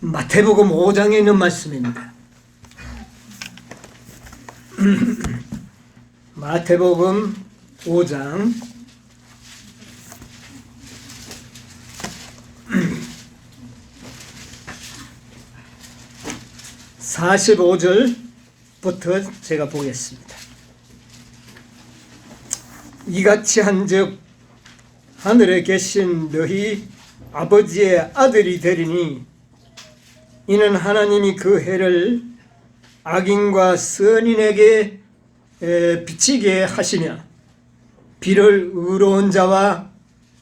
마태복음 5장에 있는 말씀입니다. 마태복음 5장 45절부터 제가 보겠습니다. 이같이 한즉 하늘에 계신 너희 아버지의 아들이 되리니 이는 하나님이 그 해를 악인과 선인에게 비치게 하시며 비를 의로운 자와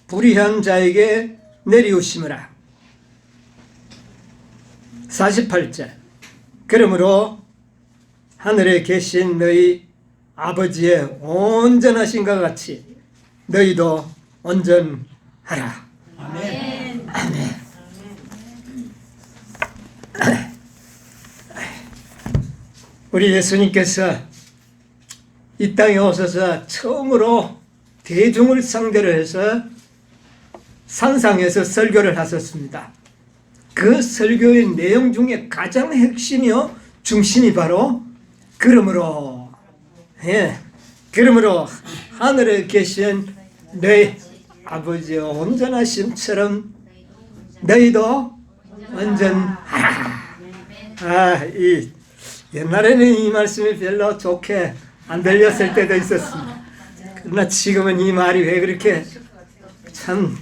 불의한 자에게 내리우시므라. 48절 그러므로 하늘에 계신 너희 아버지의 온전하신과 같이 너희도 온전하라. 아멘. 아멘. 우리 예수님께서 이 땅에 오셔서 처음으로 대중을 상대로 해서 산상에서 설교를 하셨습니다. 그 설교의 내용 중에 가장 핵심이요 중심이 바로 그러므로 하늘에 계신 너희 아버지의 온전하심처럼 너희도 온전하라. 옛날에는 이 말씀이 별로 좋게 안 들렸을 때도 있었습니다. 그러나 지금은 이 말이 왜 그렇게 참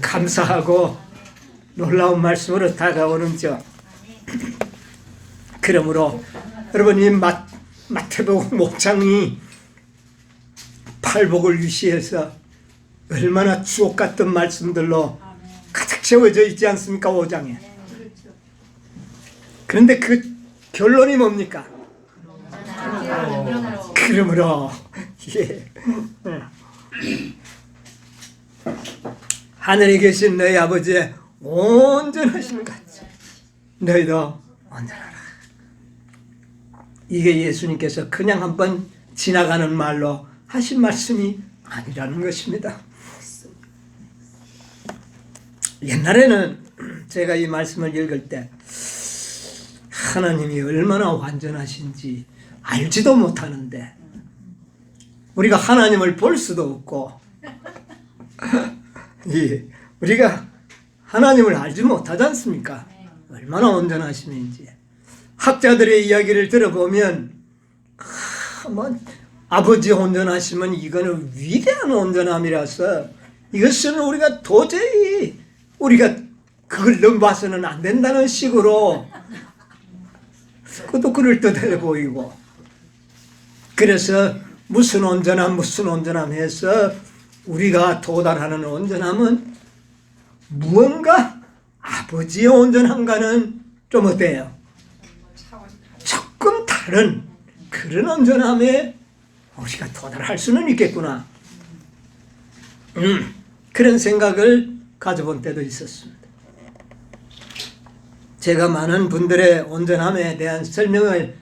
감사하고 놀라운 말씀으로 다가오는지요. 그러므로 여러분 이 마태복음 5장이 팔복을 위시해서 얼마나 주옥 같은 말씀들로 가득 채워져 있지 않습니까? 5장에. 그런데 그 결론이 뭡니까? 그러므로 하늘에 계신 너희 아버지의 온전하신 같이 너희도 온전하라. 이게 예수님께서 그냥 한번 지나가는 말로 하신 말씀이 아니라는 것입니다. 옛날에는 제가 이 말씀을 읽을 때 하나님이 얼마나 완전하신지 알지도 못하는데 우리가 하나님을 볼 수도 없고 우리가 하나님을 알지 못하지 않습니까? 얼마나 온전하심인지. 학자들의 이야기를 들어보면 아버지 온전하심은 이거는 위대한 온전함이라서 이것은 우리가 도저히 우리가 그걸 넘봐서는 안 된다는 식으로 그것도 그럴듯해 보이고 그래서 무슨 온전함 해서 우리가 도달하는 온전함은 무언가 아버지의 온전함과는 좀 어때요? 조금 다른 그런 온전함에 우리가 도달할 수는 있겠구나. 그런 생각을 가져본 때도 있었습니다. 제가 많은 분들의 온전함에 대한 설명을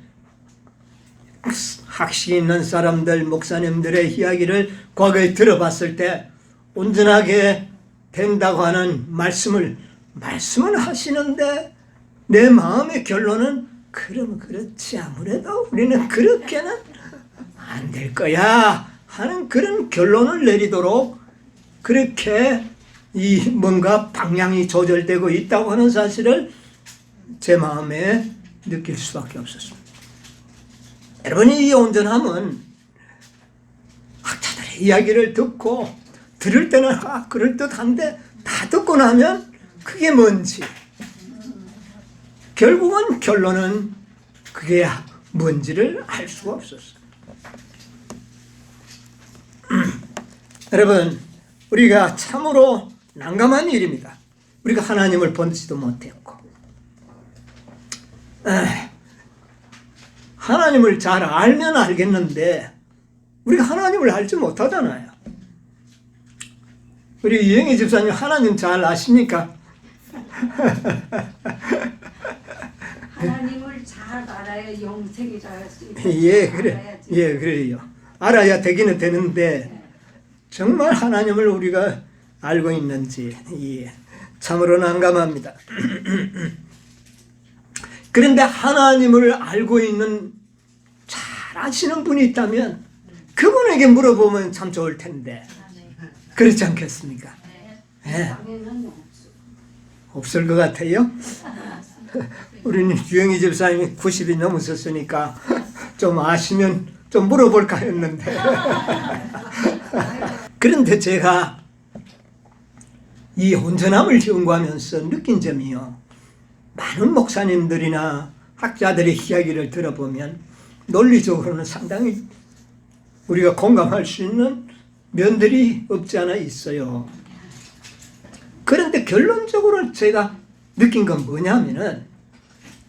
학식 있는 사람들, 목사님들의 이야기를 과거에 들어봤을 때 온전하게 된다고 하는 말씀은 하시는데 내 마음의 결론은 그럼 그렇지 아무래도 우리는 그렇게는 안 될 거야 하는 그런 결론을 내리도록 그렇게 뭔가 방향이 조절되고 있다고 하는 사실을 제 마음에 느낄 수밖에 없었습니다. 여러분이 이 온전함은 학자들의 이야기를 듣고 들을 때는 그럴듯한데 다 듣고 나면 그게 뭔지 결국은 결론은 그게 뭔지를 알 수가 없었어요. 여러분 우리가 참으로 난감한 일입니다. 우리가 하나님을 본지도 못했고 하나님을 잘 알면 알겠는데 우리가 하나님을 알지 못하잖아요. 우리 이영희 집사님 하나님 잘 아십니까? 하나님을 잘 알아야 영생이 잘 수 있고 그래요. 알아야 되기는 되는데 정말 하나님을 우리가 알고 있는지 참으로 난감합니다. 그런데 하나님을 알고 있는 잘 아시는 분이 있다면 그분에게 물어보면 참 좋을 텐데 그렇지 않겠습니까? 네. 없을 것 같아요. 우리는 유영희 집사님이 90이 넘으셨으니까 좀 아시면 좀 물어볼까 했는데 그런데 제가 이 온전함을 연구하면서 느낀 점이요, 많은 목사님들이나 학자들의 이야기를 들어보면 논리적으로는 상당히 우리가 공감할 수 있는 면들이 없지 않아 있어요. 그런데 결론적으로 제가 느낀 건 뭐냐면은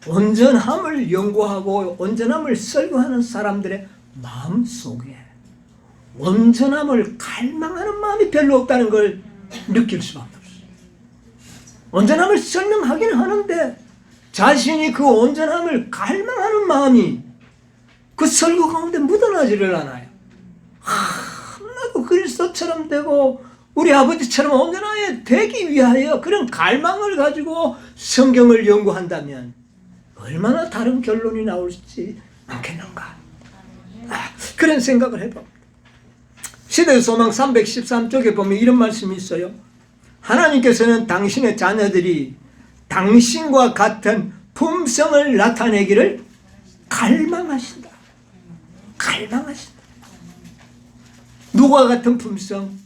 온전함을 연구하고 온전함을 설교하는 사람들의 마음속에 온전함을 갈망하는 마음이 별로 없다는 걸 느낄 수밖에 없어요. 온전함을 설명하기는 하는데 자신이 그 온전함을 갈망하는 마음이 그 설교 가운데 묻어나지를 않아요. 나도 그리스도처럼 되고 우리 아버지처럼 온전하게 되기 위하여 그런 갈망을 가지고 성경을 연구한다면 얼마나 다른 결론이 나올지 않겠는가. 그런 생각을 해봅니다. 시대의 소망 313쪽에 보면 이런 말씀이 있어요. 하나님께서는 당신의 자녀들이 당신과 같은 품성을 나타내기를 갈망하신다. 갈망하신다. 누가 같은 품성?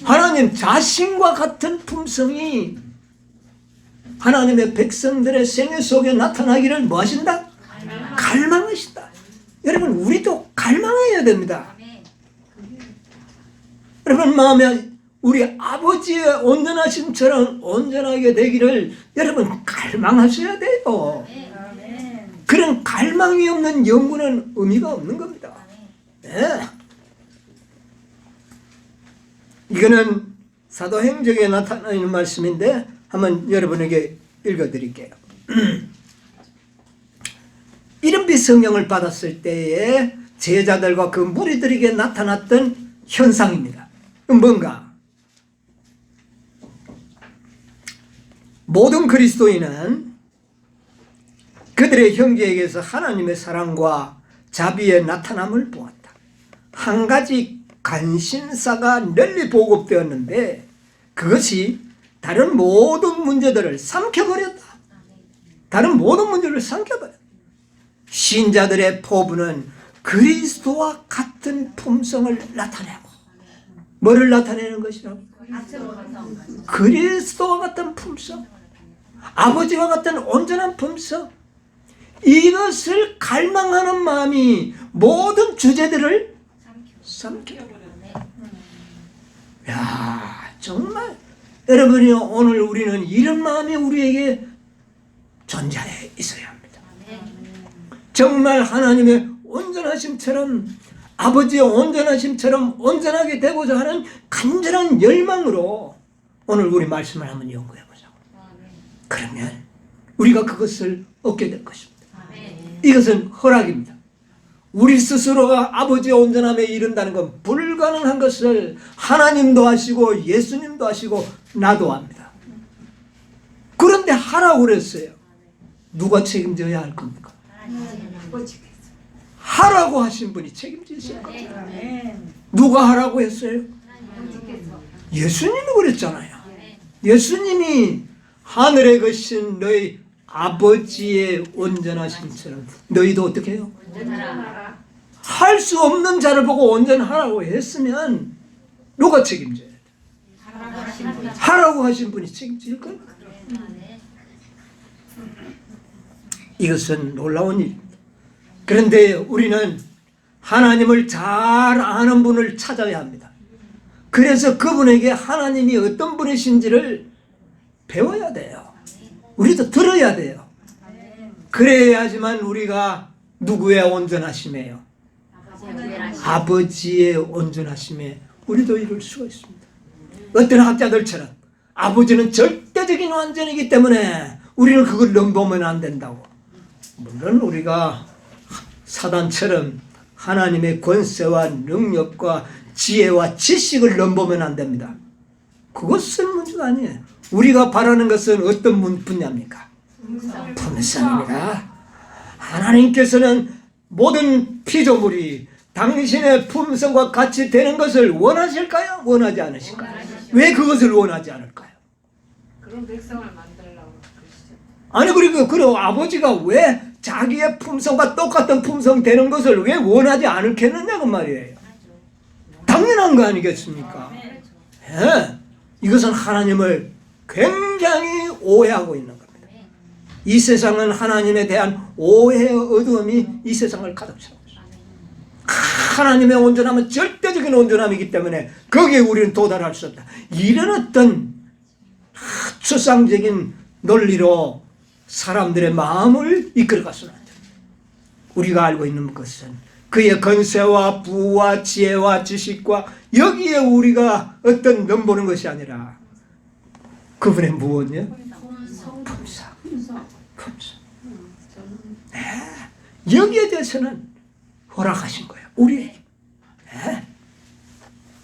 하나님 자신과 같은 품성이 하나님의 백성들의 생애 속에 나타나기를 뭐 하신다? 갈망하신다. 여러분, 우리도 갈망해야 됩니다. 여러분 마음에 우리 아버지의 온전하심처럼 온전하게 되기를 여러분 갈망하셔야 돼요. 그런 갈망이 없는 연구는 의미가 없는 겁니다. 네. 이거는 사도행전에 나타나는 말씀인데 한번 여러분에게 읽어드릴게요. 이른빛 성령을 받았을 때에 제자들과 그 무리들에게 나타났던 현상입니다. 뭔가? 모든 그리스도인은 그들의 형제에게서 하나님의 사랑과 자비의 나타남을 보았다. 한 가지 간신사가 널리 보급되었는데 그것이 다른 모든 문제들을 삼켜버렸다. 다른 모든 문제를 삼켜버렸다. 신자들의 포부는 그리스도와 같은 품성을 나타내고, 뭐를 나타내는 것이라고? 그리스도와 같은 품성, 아버지와 같은 온전한 품성, 이것을 갈망하는 마음이 모든 주제들을 삼켜버렸다. 야, 정말 여러분이 오늘 우리는 이런 마음이 우리에게 존재해 있어야 합니다. 정말 하나님의 온전하심처럼, 아버지의 온전하심처럼 온전하게 되고자 하는 간절한 열망으로 오늘 우리 말씀을 한번 연구해 보자고. 그러면 우리가 그것을 얻게 될 것입니다. 이것은 허락입니다. 우리 스스로가 아버지의 온전함에 이른다는 건 불가능한 것을 하나님도 하시고 예수님도 하시고 나도 합니다. 그런데 하라고 그랬어요. 누가 책임져야 할 겁니까? 하라고 하신 분이 책임지셔야 합니다. 누가 하라고 했어요? 예수님이 그랬잖아요. 예수님이 하늘에 계신 너희 아버지의 온전하심처럼 너희도 어떻게 해요? 할 수 없는 자를 보고 온전하라고 했으면 누가 책임져야 돼? 하라고 하신 분이 책임질 거예요. 이것은 놀라운 일입니다. 그런데 우리는 하나님을 잘 아는 분을 찾아야 합니다. 그래서 그분에게 하나님이 어떤 분이신지를 배워야 돼요. 우리도 들어야 돼요. 그래야지만 우리가 누구의 온전하심이에요? 아버지의 온전하심에 우리도 이룰 수가 있습니다. 어떤 학자들처럼 아버지는 절대적인 완전이기 때문에 우리는 그걸 넘보면 안 된다고. 물론 우리가 사단처럼 하나님의 권세와 능력과 지혜와 지식을 넘보면 안 됩니다. 그것은 문제가 아니에요. 우리가 바라는 것은 어떤 분야입니까? 품성입니다. 하나님께서는 모든 피조물이 당신의 품성과 같이 되는 것을 원하실까요? 원하지 않으실까요? 왜 그것을 원하지 않을까요? 그런 백성을 만들려고 그러시죠. 아니 그리고 아버지가 왜 자기의 품성과 똑같은 품성 되는 것을 왜 원하지 않겠느냐고 말이에요. 당연한 거 아니겠습니까? 예. 이것은 하나님을 굉장히 오해하고 있는 겁니다. 이 세상은 하나님에 대한 오해의 어두움이 이 세상을 가득 채우고 있습니다. 하나님의 온전함은 절대적인 온전함이기 때문에 거기에 우리는 도달할 수 없다. 이런 어떤 추상적인 논리로 사람들의 마음을 이끌어가서는 안 됩니다. 우리가 알고 있는 것은 그의 건세와 부와 지혜와 지식과 여기에 우리가 어떤 넘보는 것이 아니라 그분의 무엇이요? 품성. 네. 여기에 대해서는 허락하신 거예요. 우리에게. 네.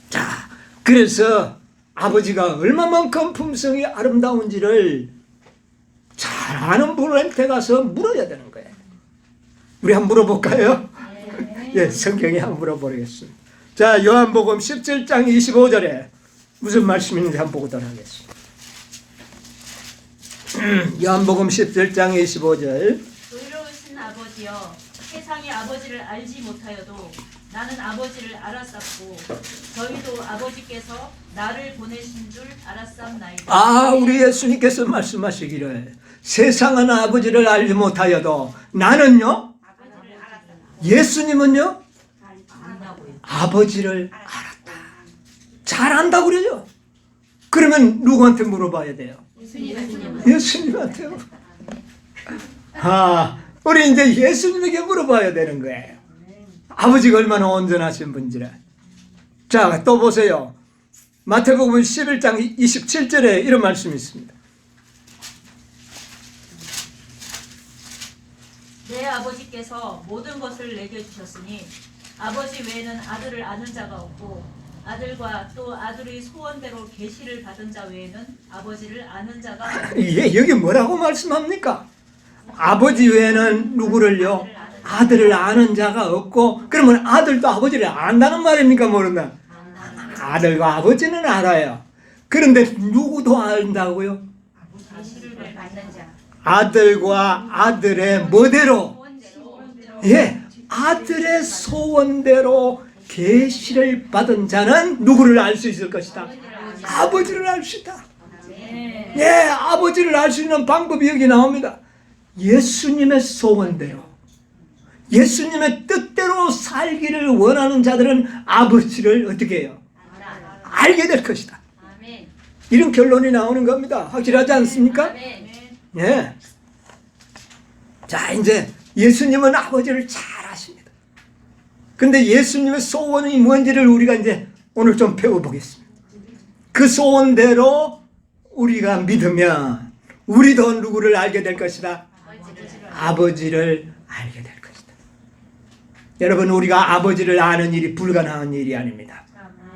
자, 그래서 아버지가 얼마만큼 품성이 아름다운지를 잘 아는 분한테 가서 물어야 되는 거예요. 우리 한번 물어볼까요? 예, 성경에 한번 물어보겠습니다. 자, 요한복음 17장 25절에 무슨 말씀인지 한번 보도록 하겠습니다. 요한복음 17장 25절. 의로우신 아버지여, 세상이 아버지를 알지 못하여도 나는 아버지를 알았었고 저희도 아버지께서 나를 보내신 줄 알았사옵나이다. 우리 예수님께서 말씀하시기를 세상은 아버지를 알지 못하여도 나는요, 예수님은요, 아버지를 알았다. 잘 안다고 그러죠. 그러면 누구한테 물어봐야 돼요? 예수님한테요. 우리 이제 예수님에게 물어봐야 되는 거예요. 아버지가 얼마나 온전하신 분지라. 자, 또 보세요. 마태복음 11장 27절에 이런 말씀이 있습니다. 내 아버지께서 모든 것을 내게 주셨으니 아버지 외에는 아들을 아는 자가 없고 아들과 또 아들의 소원대로 계시를 받은 자 외에는 아버지를 아는 자가 없고. 예, 여기 뭐라고 말씀합니까? 아버지 외에는 누구를요? 아들을 아는 자가 없고. 그러면 아들도 아버지를 안다는 말입니까? 모른다? 아들과 아버지는 알아요. 그런데 누구도 안다고요? 계시를 받는 자. 아들과 아들의 뭐대로? 예, 아들의 소원대로 계시를 받은 자는 누구를 알 수 있을 것이다? 아버지를 알 수 있다. 예, 아버지를 알 수 있는 방법이 여기 나옵니다. 예수님의 소원대로, 예수님의 뜻대로 살기를 원하는 자들은 아버지를 어떻게 해요? 알게 될 것이다. 이런 결론이 나오는 겁니다. 확실하지 않습니까? 예. 자, 이제 예수님은 아버지를 잘 아십니다. 근데 예수님의 소원이 뭔지를 우리가 이제 오늘 좀 배워보겠습니다. 그 소원대로 우리가 믿으면 우리도 누구를 알게 될 것이다? 아버지를 알게 될 것이다. 여러분, 우리가 아버지를 아는 일이 불가능한 일이 아닙니다.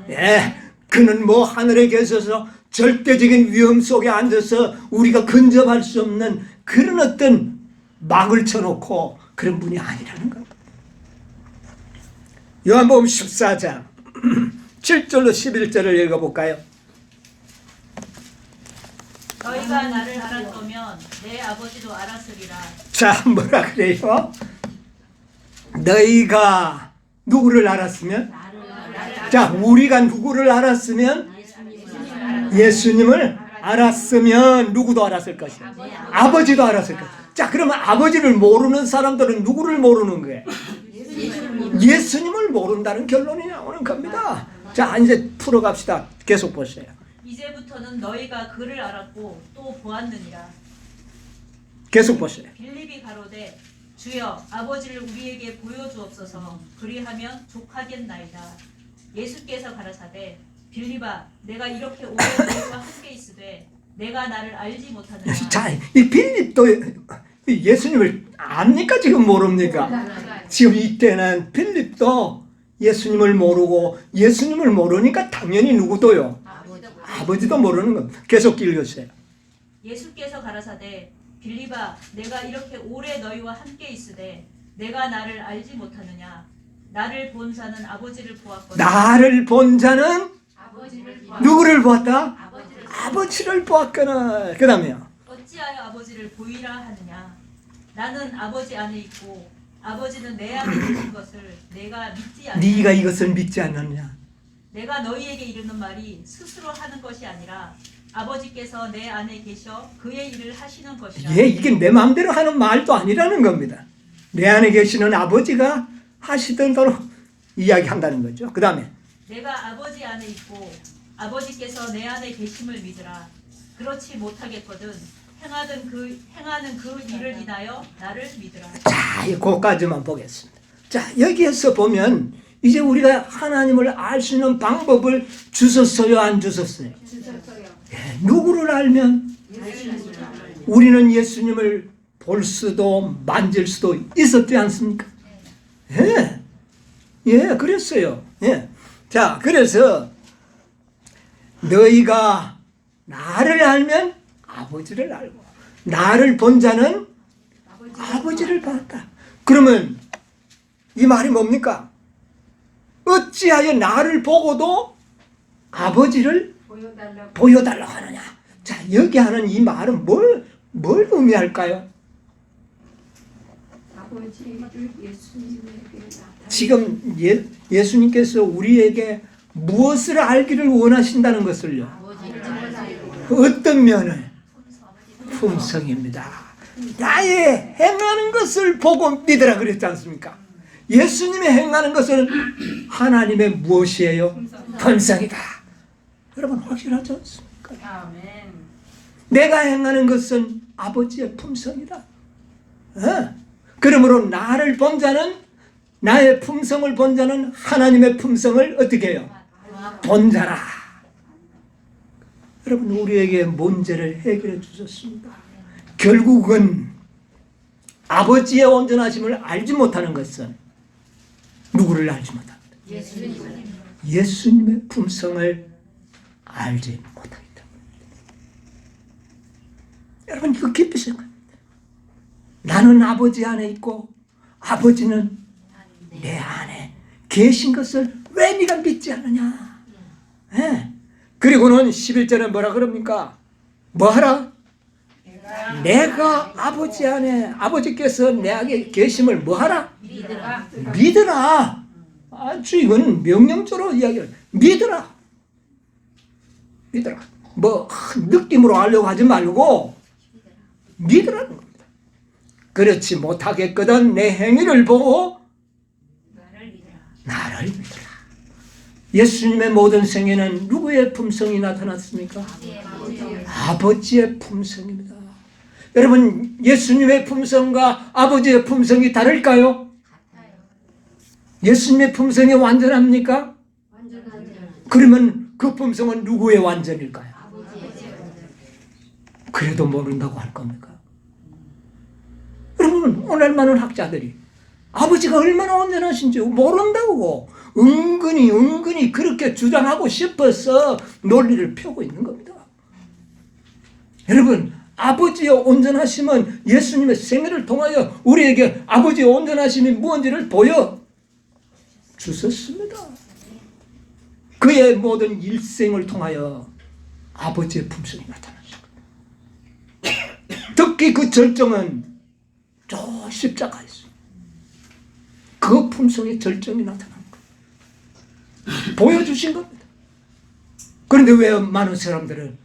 예. 그는 뭐 하늘에 계셔서 절대적인 위험 속에 앉아서 우리가 근접할 수 없는 그런 어떤 막을 쳐놓고 그런 분이 아니라는 겁니다. 요한복음 14장 7절로 11절을 읽어볼까요? 너희가 나를 알았다면 내 아버지도 알았으리라. 자, 뭐라 그래요? 너희가 누구를 알았으면? 자, 우리가 누구를 알았으면? 예수님을 알았으면 누구도 알았을 것이다. 아버지도 알았을 것이다. 자, 그러면 아버지를 모르는 사람들은 누구를 모르는 거예요? 예수님을 모른다는 결론이 나오는 겁니다. 자, 이제 풀어갑시다. 계속 보세요. 이제부터는 너희가 그를 알았고 또 보았느니라. 계속 보세요. 빌립이 가로되 주여 아버지를 우리에게 보여주옵소서. 그리하면 족하겠나이다. 예수께서 가라사대 빌립아 내가 이렇게 오래 너희와 함께 있으되 내가 나를 알지 못하느냐. 자, 이 빌립도 예수님을 압니까? 지금 모릅니까? 지금 이때는 빌립도 예수님을 모르고 예수님을 모르니까 당연히 누구도요? 아버지도 모르는 겁니다. 계속 읽으세요. 예수께서 가라사대 빌립아 내가 이렇게 오래 너희와 함께 있으되 내가 나를 알지 못하느냐 나를 본 자는 아버지를 보았거든. 나를 본 자는 아버지를 누구를 보았다? 아버지를 아버지를 보았거나. 그 다음에요. 어찌하여 아버지를 보이라 하느냐 나는 아버지 안에 있고 아버지는 내 안에 계신 것을 내가 믿지 않느냐. 네가 이것을 믿지 않느냐. 내가 너희에게 이르는 말이 스스로 하는 것이 아니라 아버지께서 내 안에 계셔 그의 일을 하시는 것이라. 예, 이게 내 마음대로 하는 말도 아니라는 겁니다. 내 안에 계시는 아버지가 하시던 대로 이야기한다는 거죠. 그 다음에 내가 아버지 안에 있고 아버지께서 내 안에 계심을 믿으라. 그렇지 못하겠거든 행하는 그 일을 인하여 나를 믿으라. 자, 그거까지만 보겠습니다. 자, 여기에서 보면 이제 우리가 하나님을 알 수 있는 방법을 주셨어요, 안 주셨어요? 주셨어요. 예, 누구를 알면 예수님을 우리는 예수님을 볼 수도 만질 수도 있었지 않습니까? 예, 예, 그랬어요. 예. 자, 그래서 너희가 나를 알면 아버지를 알고 나를 본 자는 아버지를 봤다. 그러면 이 말이 뭡니까? 어찌하여 나를 보고도 아버지를 보여달라고. 보여달라고 하느냐. 자, 여기 하는 이 말은 뭘 의미할까요? 아버지를 예수님에게 나타내. 지금 예수님께서 우리에게 무엇을 알기를 원하신다는 것을요. 어떤 면을? 품성입니다. 나의 행하는 것을 보고 믿으라 그랬지 않습니까? 예수님의 행하는 것은 하나님의 무엇이에요? 품성이다. 여러분 확실하지 않습니까? 아멘. 내가 행하는 것은 아버지의 품성이다. 그러므로 나를 본 자는 나의 품성을 본 자는 하나님의 품성을 어떻게 해요? 본 자라. 여러분 우리에게 문제를 해결해 주셨습니다. 결국은 아버지의 온전하심을 알지 못하는 것은 누구를 알지 못합니다. 예수님의 품성을 알지 못하기 때문입니다. 여러분 이거 깊이 생각합니다. 나는 아버지 안에 있고 아버지는 내 안에 계신 것을 왜 네가 믿지 않느냐. 예. 그리고는 11절에 뭐라 그럽니까? 뭐 하라? 내가 아버지 안에 아버지께서 내 안에 계심을 뭐 하라? 믿으라. 아주 이건 명령조로 이야기를 믿으라. 믿으라. 뭐 느낌으로 알려고 하지 말고 믿으라는 겁니다. 그렇지 못하겠거든 내 행위를 보고 나를 믿으라. 예수님의 모든 생애는 누구의 품성이 나타났습니까? 아버지의 품성입니다. 여러분 예수님의 품성과 아버지의 품성이 다를까요? 예수님의 품성이 완전합니까? 그러면 그 품성은 누구의 완전일까요? 그래도 모른다고 할 겁니까? 여러분 오늘 많은 학자들이 아버지가 얼마나 온전하신지 모른다고 은근히 그렇게 주장하고 싶어서 논리를 펴고 있는 겁니다. 여러분 아버지의 온전하심은 예수님의 생애를 통하여 우리에게 아버지의 온전하심이 무엇인지를 보여주셨습니다. 그의 모든 일생을 통하여 아버지의 품성이 나타났습니다. 특히 그 절정은 저 십자가였어요. 그 품성의 절정이 나타난 거예요. 보여주신 겁니다. 그런데 왜 많은 사람들은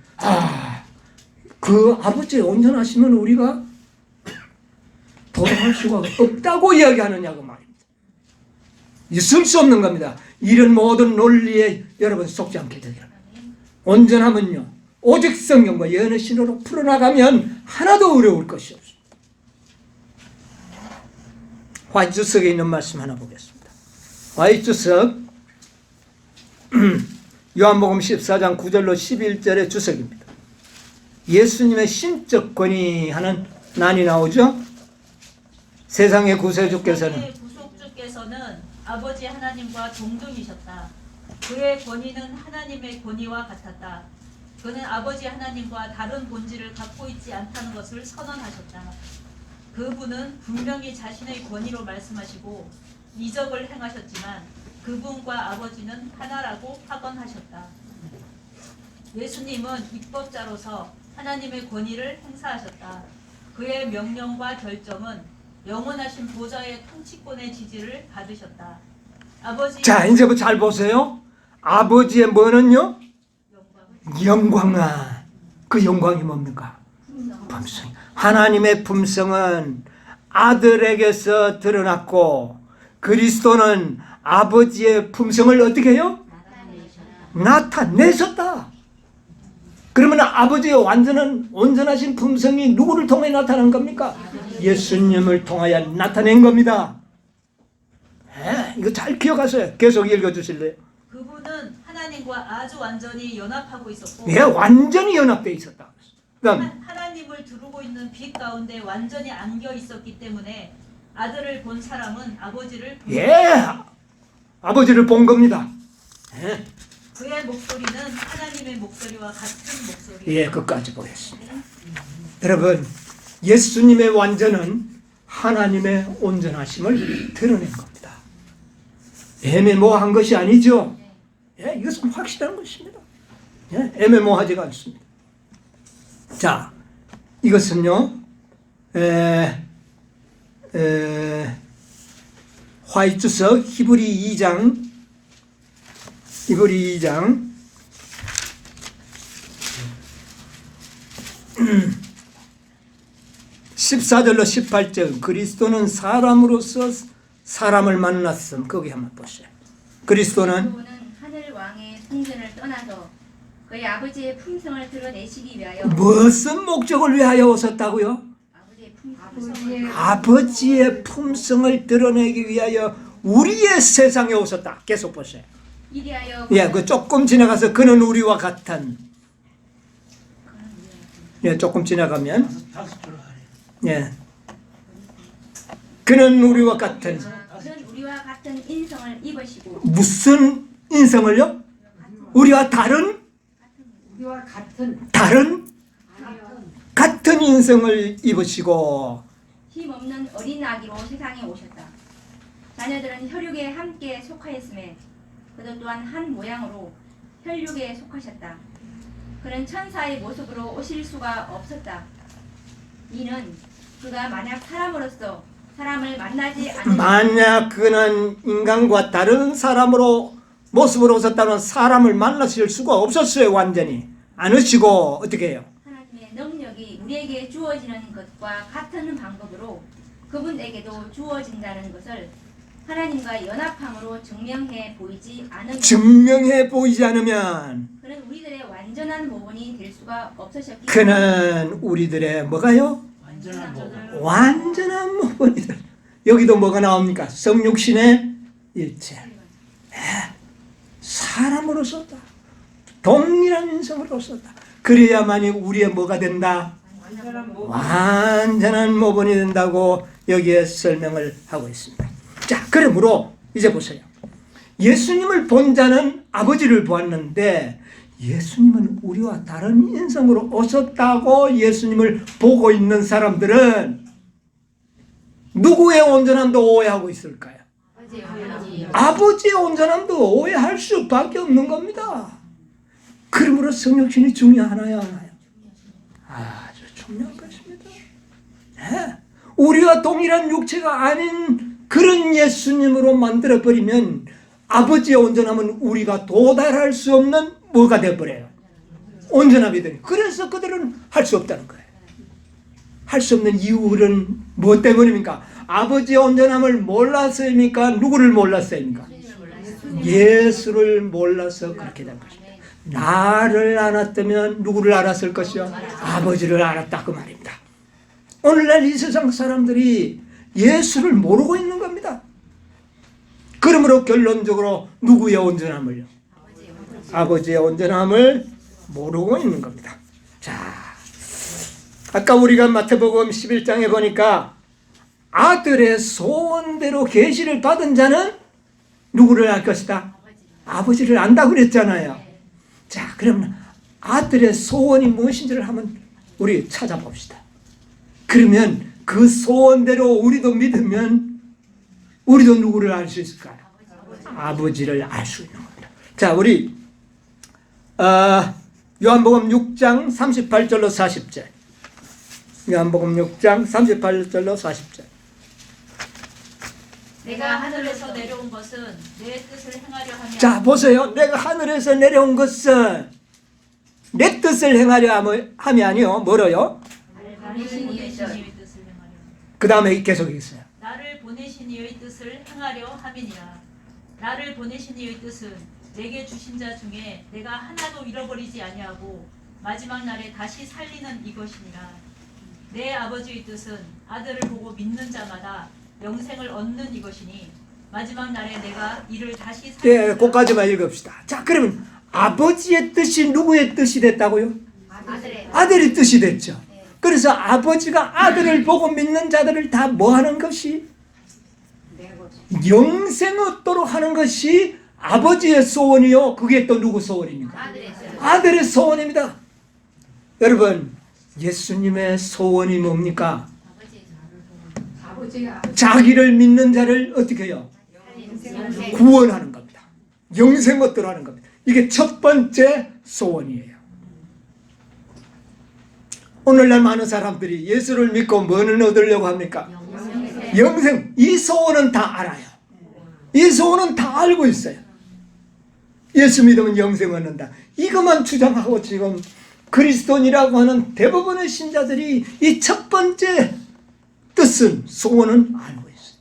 그 아버지의 온전하심은 우리가 도달할 수가 없다고 이야기하느냐고 말입니다. 있을 수 없는 겁니다. 이런 모든 논리에 여러분 속지 않게 되기를. 온전함은요 오직 성경과 예언의 신으로 풀어나가면 하나도 어려울 것이 없습니다. 화이트석에 있는 말씀 하나 보겠습니다. 화이트석 요한복음 14장 9절로 11절의 주석입니다. 예수님의 신적 권위 하는 난이 나오죠. 세상의 구세주께서는 세상의 구속주께서는 아버지 하나님과 동등이셨다. 그의 권위는 하나님의 권위와 같았다. 그는 아버지 하나님과 다른 본질을 갖고 있지 않다는 것을 선언하셨다. 그분은 분명히 자신의 권위로 말씀하시고 이적을 행하셨지만 그분과 아버지는 하나라고 확언하셨다. 예수님은 입법자로서 하나님의 권위를 행사하셨다. 그의 명령과 결정은 영원하신 보좌의 통치권의 지지를 받으셨다. 아버지 자, 이제 뭐 잘 보세요. 아버지의 뭐는요? 영광아. 그 영광이 뭡니까? 품성. 하나님의 품성은 아들에게서 드러났고 그리스도는 아버지의 품성을 어떻게 해요? 나타내셨다. 그러면 아버지의 온전하신 품성이 누구를 통해 나타난 겁니까? 예수님을 통하여 나타낸 겁니다. 이거 잘 기억하세요. 계속 읽어주실래요? 그분은 하나님과 아주 완전히 연합하고 있었고 예, 완전히 연합되어 있었다. 그다음 하나님을 두르고 있는 빛 가운데 완전히 안겨 있었기 때문에 아들을 본 사람은 아버지를 본 아버지를 본 겁니다. 예, 그의 목소리는 하나님의 목소리와 같은 목소리. 끝까지 보겠습니다. 여러분, 예수님의 완전은 하나님의 온전하심을 드러낸 겁니다. 애매모호한 것이 아니죠. 이것은 확실한 것입니다. 애매모호하지가 않습니다. 자, 이것은요, 화이트서 히브리 2장 14절로 18절 그리스도는 사람으로서 사람을 만났음. 거기 한번 보세요. 그리스도는 하늘 왕의 승전을 떠나서 그의 아버지의 품성을 드러내시기 위하여 무슨 목적을 위하여 오셨다고요? 아버지의 품성을 드러내기 위하여 우리의 세상에 오셨다. 계속 보세요. 이리하여 그 조금 지나가서 그는 우리와 같은. 조금 지나가면 그는 우리와 같은. 그는 우리와 같은 인성을 입으시고 무슨 인성을요? 우리와 다른 같은 인성을 입으시고 힘없는 어린 아기로 세상에 오셨다. 자녀들은 혈육에 함께 속하였음에 그도 또한 한 모양으로 혈육에 속하셨다. 그는 천사의 모습으로 오실 수가 없었다. 이는 그가 만약 사람으로서 사람을 만나지 않으면 만약 그는 인간과 다른 사람으로 모습으로 오셨다면 사람을 만나실 수가 없었어요. 완전히 않으시고 어떻게 해요? 하나님의 능력이 우리에게 주어지는 것과 같은 방법으로 그분에게도 주어진다는 것을 하나님과 연합함으로 증명해 보이지 않으면 그는 우리들의 완전한 모본이 될 수가 없으셨기 그는 우리들의 뭐가요? 완전한 모본이다. 여기도 뭐가 나옵니까? 성육신의 일체. 사람으로 썼다. 동일한 인성으로 썼다. 그래야만이 우리의 뭐가 된다? 완전한 모본이 된다고 여기에 설명을 하고 있습니다. 자, 그러므로 이제 보세요. 예수님을 본 자는 아버지를 보았는데 예수님은 우리와 다른 인성으로 오셨다고 예수님을 보고 있는 사람들은 누구의 온전함도 오해하고 있을까요? 아버지의 온전함도 오해할 수밖에 없는 겁니다. 그러므로 성육신이 중요하나요? 아주 중요한 것입니다. 우리와 동일한 육체가 아닌 그런 예수님으로 만들어버리면 아버지의 온전함은 우리가 도달할 수 없는 뭐가 되어버려요? 온전함이 되니. 그래서 그들은 할 수 없다는 거예요. 할 수 없는 이유는 뭐 때문입니까? 아버지의 온전함을 몰랐습니까? 누구를 몰랐습니까? 예수를 몰라서 그렇게 된 것입니다. 나를 알았다면 누구를 알았을 것이요? 아버지를 알았다 그 말입니다. 오늘날 이 세상 사람들이 예수를 모르고 있는 겁니다. 그러므로 결론적으로 누구의 온전함을요? 아버지의 온전함을 모르고 있는 겁니다. 자, 아까 우리가 마태복음 11장에 보니까 아들의 소원대로 계시를 받은 자는 누구를 알 것이다? 아버지를 안다고 그랬잖아요. 자, 그러면 아들의 소원이 무엇인지를 한번 우리 찾아봅시다. 그러면 그 소원대로 우리도 믿으면 우리도 누구를 알 수 있을까요? 아버지를 알 수 있는 겁니다. 자, 우리 요한복음 6장 38절로 40절. 요한복음 6장 38절로 40절. 내가 하늘에서 내려온 것은 내 뜻을 행하려 함이 자, 보세요. 내가 하늘에서 내려온 것은 내 뜻을 행하려 함이 아니요. 뭐로요? 보내신 이의 뜻을 행하려. 그 다음에 계속 있어요. 나를 보내신 이의 뜻을 행하려 함이니라. 나를 보내신 이의 뜻은 내게 주신 자 중에 내가 하나도 잃어버리지 아니하고 마지막 날에 다시 살리는 이것이니라. 내 아버지의 뜻은 아들을 보고 믿는 자마다 영생을 얻는 이것이니 마지막 날에 내가 이를 다시 살리리라. 예, 그까지만 읽읍시다. 자, 그러면 아버지의 뜻이 누구의 뜻이 됐다고요? 아들의 뜻이 됐죠. 그래서 아버지가 아들을 보고 믿는 자들을 다 뭐 하는 것이? 영생 얻도록 하는 것이 아버지의 소원이요. 그게 또 누구 소원입니까? 아들의 소원입니다. 여러분, 예수님의 소원이 뭡니까? 아버지가 자기를 믿는 자를 어떻게 해요? 구원하는 겁니다. 영생 얻도록 하는 겁니다. 이게 첫 번째 소원이에요. 오늘날 많은 사람들이 예수를 믿고 뭐를 얻으려고 합니까? 영생. 이 소원은 다 알아요. 이 소원은 다 알고 있어요. 예수 믿으면 영생 얻는다. 이것만 주장하고 지금 그리스도인이라고 하는 대부분의 신자들이 이 첫 번째 뜻은, 소원은 알고 있어요.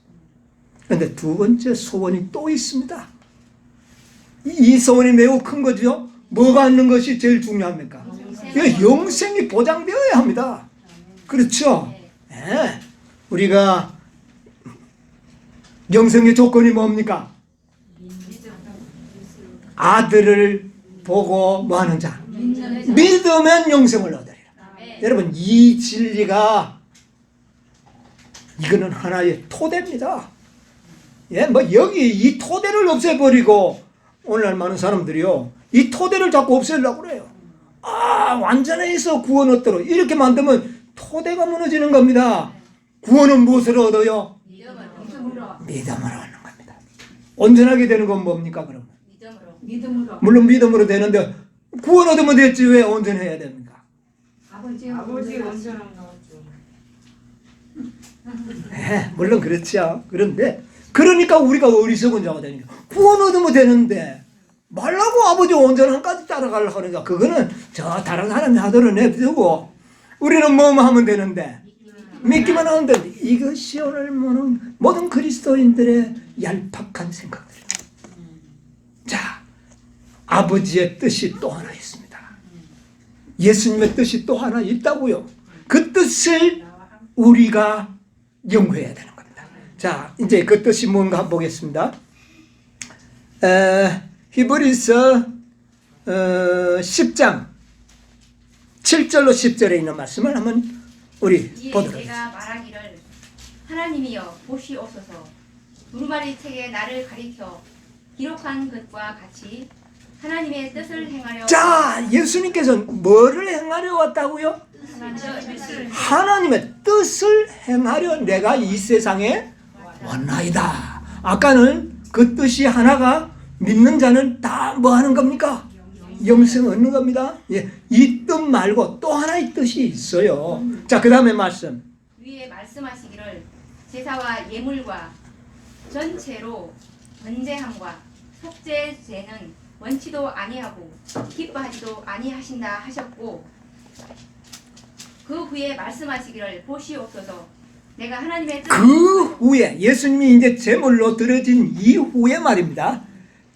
그런데 두 번째 소원이 또 있습니다. 이 소원이 매우 큰 거죠. 뭐가 있는 것이 제일 중요합니까? 영생이 보장되어야 합니다. 그렇죠? 네. 우리가 영생의 조건이 뭡니까? 아들을 보고 뭐 하는 자? 믿으면 영생을 얻으리라. 여러분, 이 진리가 이거는 하나의 토대입니다. 예, 뭐 여기 이 토대를 없애버리고 오늘날 많은 사람들이요, 이 토대를 자꾸 없애려고 그래요. 완전해서 구원 얻도록 이렇게 만들면 토대가 무너지는 겁니다. 구원은 무엇으로 얻어요? 믿음으로 얻는 겁니다. 온전하게 되는 건 뭡니까 그러면? 믿음으로 물론 믿음으로 되는데 구원 얻으면 됐지 왜 온전해야 됩니까? 아버지 온전한 거죠. 네, 물론 그렇죠. 그런데 그러니까 우리가 어리석은 자가 되니까 구원 얻으면 되는데 말라고 아버지 온전함까지 따라가려고 하니까 그거는 저 다른 사람이 하도록 내두고 우리는 뭐만 하면 되는데 믿기만 하면 되는데 이것이 오늘 모든 그리스도인들의 얄팍한 생각들입니다. 자, 아버지의 뜻이 또 하나 있습니다. 예수님의 뜻이 또 하나 있다고요. 그 뜻을 우리가 연구해야 되는 겁니다. 자, 이제 그 뜻이 뭔가 보겠습니다. 히브리서 10장 7절로 10절에 있는 말씀을 한번 우리 이에 보도록 내가 하겠습니다. 말하기를 하나님이여 보시옵소서 두루마리 책에 나를 가리켜 기록한 것과 같이 하나님의 뜻을 행하려. 자, 예수님께서는 뭐를 행하려 왔다고요? 하나님의 뜻을 행하려 내가 이 세상에 왔나이다. 아까는 그 뜻이 하나가 믿는 자는 다 뭐 하는 겁니까? 영생 얻는 겁니다. 예, 이 뜻 말고 또 하나의 뜻이 있어요. 자, 그 다음에 말씀. 위에 말씀하시기를 제사와 예물과 전체로 번제함과 속죄제는 원치도 아니하고 기뻐하지도 아니하신다 하셨고 그 후에 말씀하시기를 보시옵소서 내가 하나님의 뜻을 그 후에 예수님이 이제 제물로 드려진 이후에 말입니다.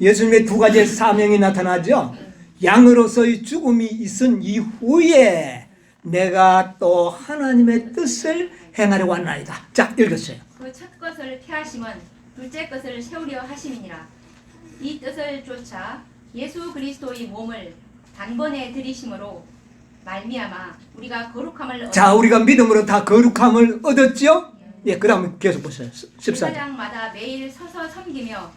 예수님의 두 가지의 사명이 나타나죠. 양으로서의 죽음이 있은 이후에 내가 또 하나님의 뜻을 행하려 왔나이다. 자, 읽었어요. 그 첫 것을 폐하심은 둘째 것을 세우려 하심이니라. 이 뜻을 쫓아 예수 그리스도의 몸을 단번에 들이심으로 말미암아 우리가 거룩함을 자, 우리가 믿음으로 다 거룩함을 얻었죠? 예, 그 다음에 계속 보세요. 14절. 제사장마다 매일 서서 섬기며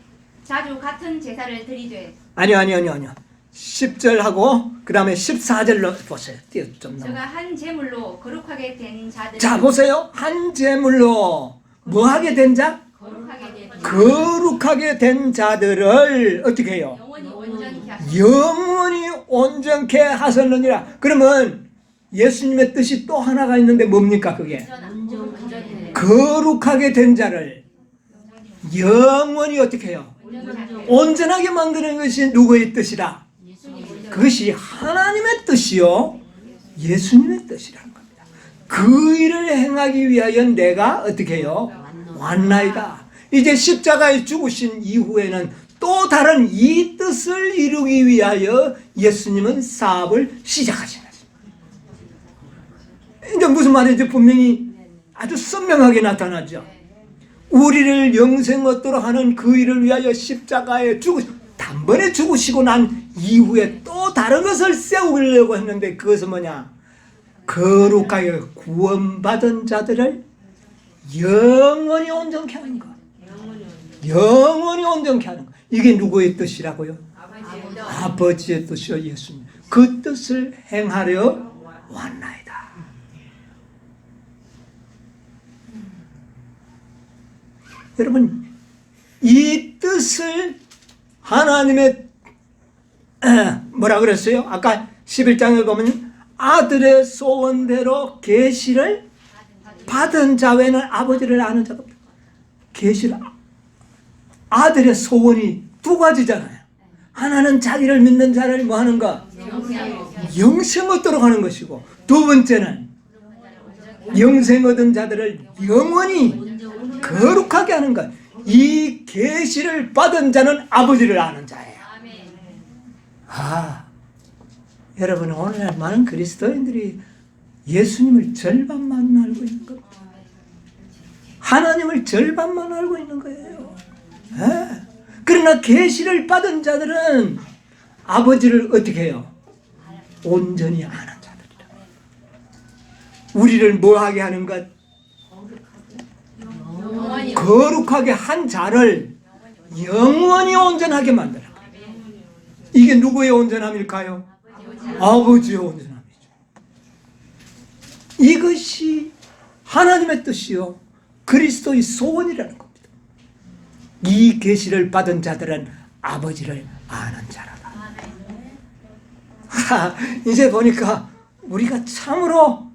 자주 같은 제사를 드리되 아니요. 10절하고 그 다음에 14절로 보세요. 좀 저가 한 제물로 거룩하게 된 자들. 자 보세요. 한 제물로 뭐하게 된 자? 거룩하게 된 자들을 어떻게 해요? 영원히 온전케 하소서. 영원히 온전케 하셨느니라. 그러면 예수님의 뜻이 또 하나가 있는데 뭡니까 그게? 거룩하게 된 자를 영원히 어떻게 해요? 온전하게 만드는 것이 누구의 뜻이라? 그것이 하나님의 뜻이요 예수님의 뜻이라는 겁니다. 그 일을 행하기 위하여 내가 어떻게 해요? 왔나이다. 이제 십자가에 죽으신 이후에는 또 다른 이 뜻을 이루기 위하여 예수님은 사업을 시작하신 것입니다. 이제 무슨 말인지 분명히 아주 선명하게 나타나죠. 우리를 영생 얻도록 하는 그 일을 위하여 십자가에 단번에 죽으시고 난 이후에 또 다른 것을 세우려고 했는데 그것은 뭐냐? 거룩하게 구원받은 자들을 영원히 온전케 하는 것. 영원히 온전케 하는 것. 이게 누구의 뜻이라고요? 아버지의 뜻이요 예수님. 그 뜻을 행하려 왔나이다. 여러분 이 뜻을 하나님의 뭐라 그랬어요? 아까 11장에 보면 아들의 소원대로 계시를 받은 자 외에는 아버지를 아는 자가 없다. 계시를 아들의 소원이 두 가지잖아요. 하나는 자기를 믿는 자를 뭐 하는 거? 영생 얻도록 하는 것이고 두 번째는 영생 얻은 자들을 영원히 거룩하게 하는 것. 이 계시를 받은 자는 아버지를 아는 자예요. 여러분 오늘날 많은 그리스도인들이 예수님을 절반만 알고 있는 겁니다. 하나님을 절반만 알고 있는 거예요. 그러나 계시를 받은 자들은 아버지를 어떻게 해요? 온전히 아는 자들이라. 우리를 뭐하게 하는 것? 거룩하게 한 자를 영원히 온전하게 만들어. 이게 누구의 온전함일까요? 아버지의 온전함이죠. 이것이 하나님의 뜻이요 그리스도의 소원이라는 겁니다. 이 계시를 받은 자들은 아버지를 아는 자라다. 이제 보니까 우리가 참으로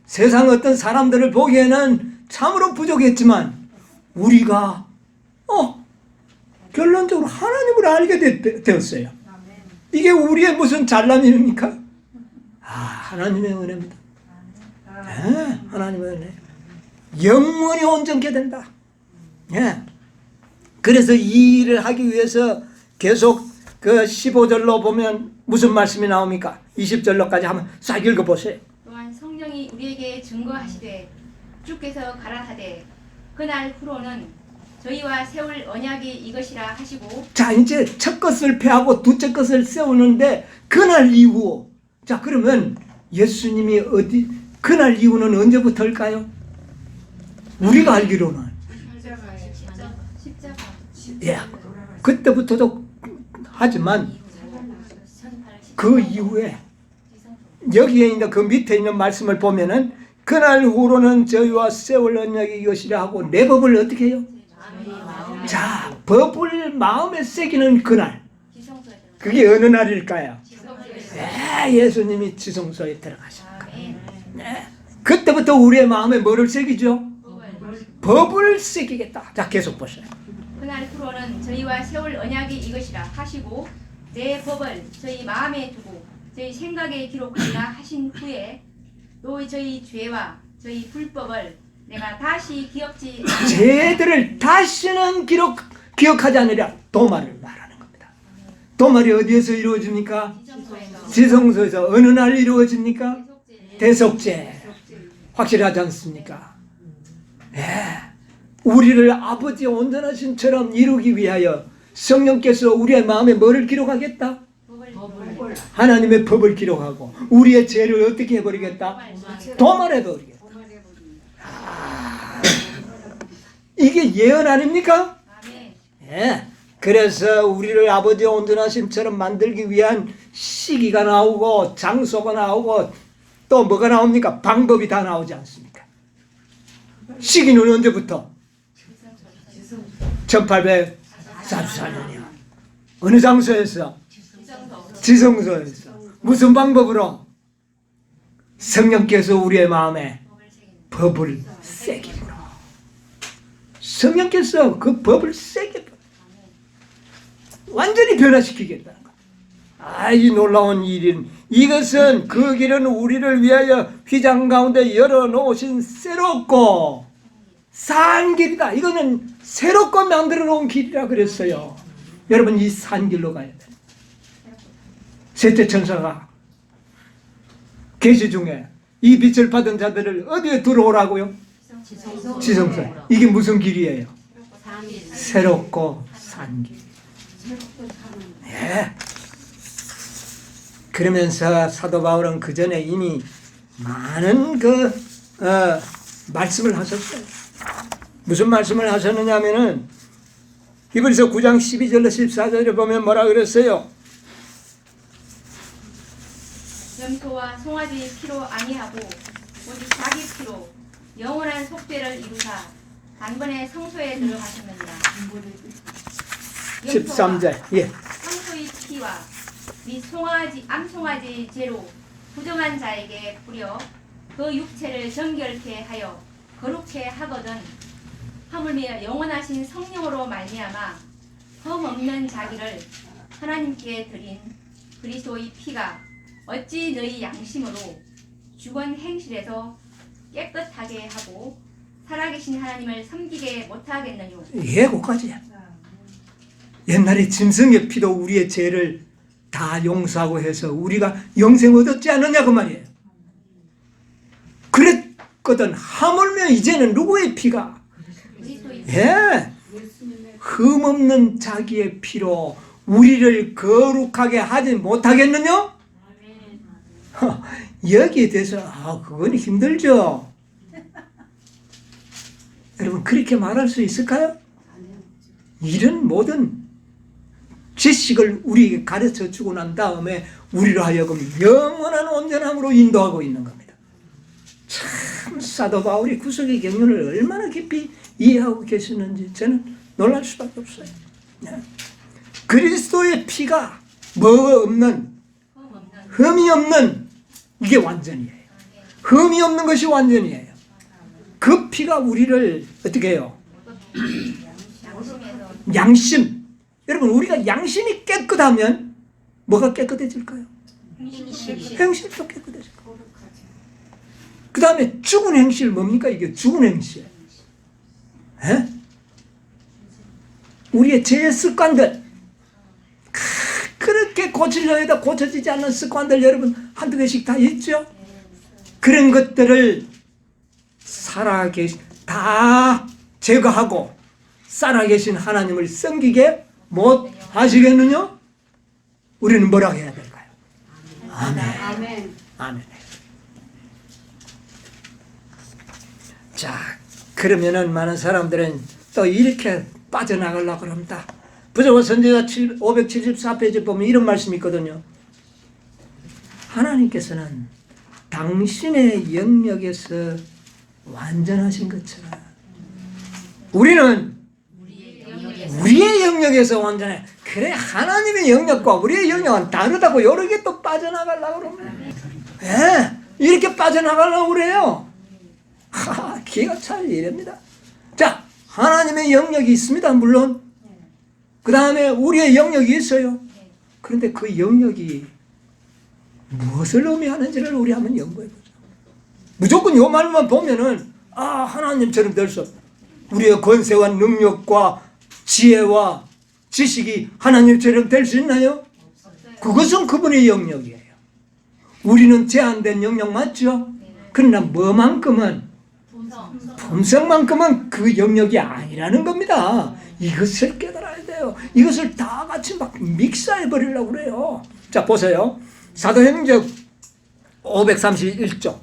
세상 어떤 사람들을 보기에는 참으로 부족했지만 우리가 결론적으로 하나님을 알게 되었어요. 이게 우리의 무슨 잘남입니까? 하나님의 은혜입니다. 하나님의 은혜. 영원히 온전케 된다. 그래서 이 일을 하기 위해서 계속 그 15절로 보면 무슨 말씀이 나옵니까? 20절로까지 한번 싹 읽어보세요. 또한 성령이 우리에게 증거하시되 주께서 가라사대 그날 후로는 저희와 세울 언약이 이것이라 하시고. 자 이제 첫 것을 폐하고 둘째 것을 세우는데 그날 이후. 자 그러면 예수님이 그날 이후는 언제부터일까요? 우리가 알기로는 십자가. 그때부터도 하지만 그 이후에 여기에 있는 그 밑에 있는 말씀을 보면은 그날 후로는 저희와 세울 언약이 이것이라 하고 내 법을 어떻게 해요? 자, 법을 마음에 새기는 그날. 그게 어느 날일까요? 예수님이 지성소에 들어가신 거예요. 그때부터 우리의 마음에 뭐를 새기죠? 법을 새기겠다. 자, 계속 보세요. 그날 후로는 저희와 세울 언약이 이것이라 하시고 내 법을 저희 마음에 두고 저희 생각에 기록하리라 하신 후에 또 저희 죄와 저희 불법을 내가 다시 기억지 죄들을 다시는 기억하지 않으랴. 도마를 말하는 겁니다. 도말이 어디에서 이루어집니까? 지성소에서. 어느 날 이루어집니까? 대속죄. 확실하지 않습니까? 우리를 아버지의 온전하신처럼 이루기 위하여 성령께서 우리의 마음에 뭐를 기록하겠다? 하나님의 법을 기록하고 우리의 죄를 어떻게 해버리겠다? 도말해버리겠다. 이게 예언 아닙니까? 그래서 우리를 아버지의 온전하심처럼 만들기 위한 시기가 나오고 장소가 나오고 또 뭐가 나옵니까? 방법이 다 나오지 않습니까? 시기는 언제부터? 1844년이야. 어느 장소에서? 지성소에서. 무슨 방법으로? 성령께서 우리의 마음에 법을 새김으로. 성령께서 그 법을 새겨 완전히 변화시키겠다는 것. 이 놀라운 일인 이것은 그 길은 우리를 위하여 휘장 가운데 열어놓으신 새롭고 산 길이다. 이거는 새롭고 만들어 놓은 길이라 그랬어요. 여러분 이 산 길로 가야 돼. 셋째 천사가 계시 중에 이 빛을 받은 자들을 어디에 들어오라고요? 지성소에. 이게 무슨 길이에요? 새롭고 산 길. 예. 그러면서 사도 바울은 그 전에 이미 많은 말씀을 하셨어요. 무슨 말씀을 하셨느냐면은 히브리서 9장 12절로 14절에 보면 뭐라 그랬어요? 염소와 송아지 피로 아니하고 오직 자기 피로 영원한 속죄를 이루사 단번에 성소에 들어가셨느니라. 13절. 예. 성소의 피와 및 암송아지 죄로 부정한 자에게 뿌려 그 육체를 정결케 하여 거룩케 하거든 하물며 영원하신 성령으로 말미암아 흠 없는 자기를 하나님께 드린 그리스도의 피가 어찌 너희 양심으로 죽은 행실에서 깨끗하게 하고 살아계신 하나님을 섬기게 못하겠느뇨. 예고까지야. 옛날에 짐승의 피도 우리의 죄를 다 용서하고 해서 우리가 영생 얻었지 않느냐 그 말이에요. 그랬거든. 하물며 이제는 누구의 피가? 예, 흠없는 자기의 피로 우리를 거룩하게 하지 못하겠느냐? 여기에 대해서 그건 힘들죠. 여러분 그렇게 말할 수 있을까요? 이런 모든 지식을 우리에게 가르쳐 주고 난 다음에 우리로 하여금 영원한 온전함으로 인도하고 있는 겁니다. 참 사도 바울이 구속의 경륜을 얼마나 깊이 이해하고 계시는지 저는 놀랄 수밖에 없어요. 그리스도의 피가 흠이 없는 이게 완전이에요. 흠이 없는 것이 완전이에요. 그 피가 우리를 어떻게 해요? 양심. 여러분 우리가 양심이 깨끗하면 뭐가 깨끗해질까요? 행실도 깨끗해질 거예요. 그 다음에 죽은 행실 뭡니까? 이게 죽은 행실. 에? 우리의 죄의 습관들, 그렇게 고치려 해도 고쳐지지 않는 습관들 여러분 한두 개씩 다 있죠? 그런 것들을 다 제거하고 살아계신 하나님을 섬기게 못 하시겠느냐? 우리는 뭐라고 해야 될까요? 아멘. 아멘. 자, 그러면은 많은 사람들은 또 이렇게 빠져나가려고 합니다. 부조와 선지자 574페이지 보면 이런 말씀이 있거든요. 하나님께서는 당신의 영역에서 완전하신 것처럼 우리는 우리의 영역에서 완전해. 그래 하나님의 영역과 우리의 영역은 다르다고 여러 개 또 빠져나가려고 그러면 이렇게 빠져나가려고 그래요. 기가 찰 이랍니다. 자, 하나님의 영역이 있습니다. 물론 그 다음에 우리의 영역이 있어요. 그런데 그 영역이 무엇을 의미하는지를 우리 한번 연구해보자. 무조건 이 말만 보면은 하나님처럼 될 수 없어. 우리의 권세와 능력과 지혜와 지식이 하나님처럼 될 수 있나요? 그것은 그분의 영역이에요. 우리는 제한된 영역 맞죠? 그러나 뭐만큼은 품성만큼은 그 영역이 아니라는 겁니다. 이것을 깨달아야 돼요. 이것을 다 같이 막 믹스해 버리려고 그래요. 자, 보세요. 사도행전 531조.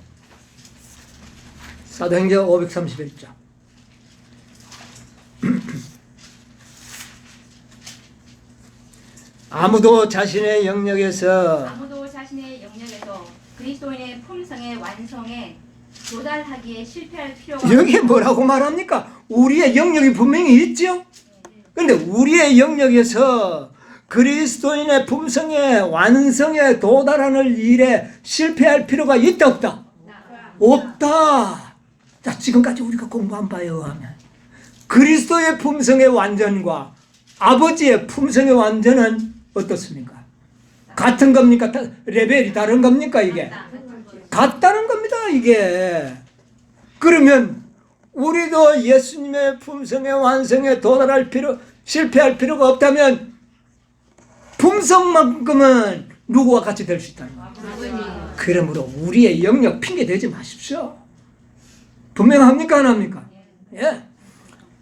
사도행전 531조. 아무도 자신의 영역에서 아무도 자신의 영역에서 그리스도인의 품성의 완성에 도달하기에 실패할 필요가 여기에 뭐라고 말합니까? 우리의 영역이 분명히 있죠. 그런데 우리의 영역에서 그리스도인의 품성의 완성에 도달하는 일에 실패할 필요가 있다 없다? 없다. 자, 지금까지 우리가 공부한 바에 의하면 그리스도의 품성의 완전과 아버지의 품성의 완전은 어떻습니까? 같은 겁니까? 레벨이 다른 겁니까? 이게 같다는 겁니다. 이게 그러면 우리도 예수님의 품성의 완성에 도달할 실패할 필요가 없다면 품성만큼은 누구와 같이 될 수 있다는 거예요. 그러므로 우리의 영역 핑계 대지 마십시오. 분명합니까? 안 합니까? 예.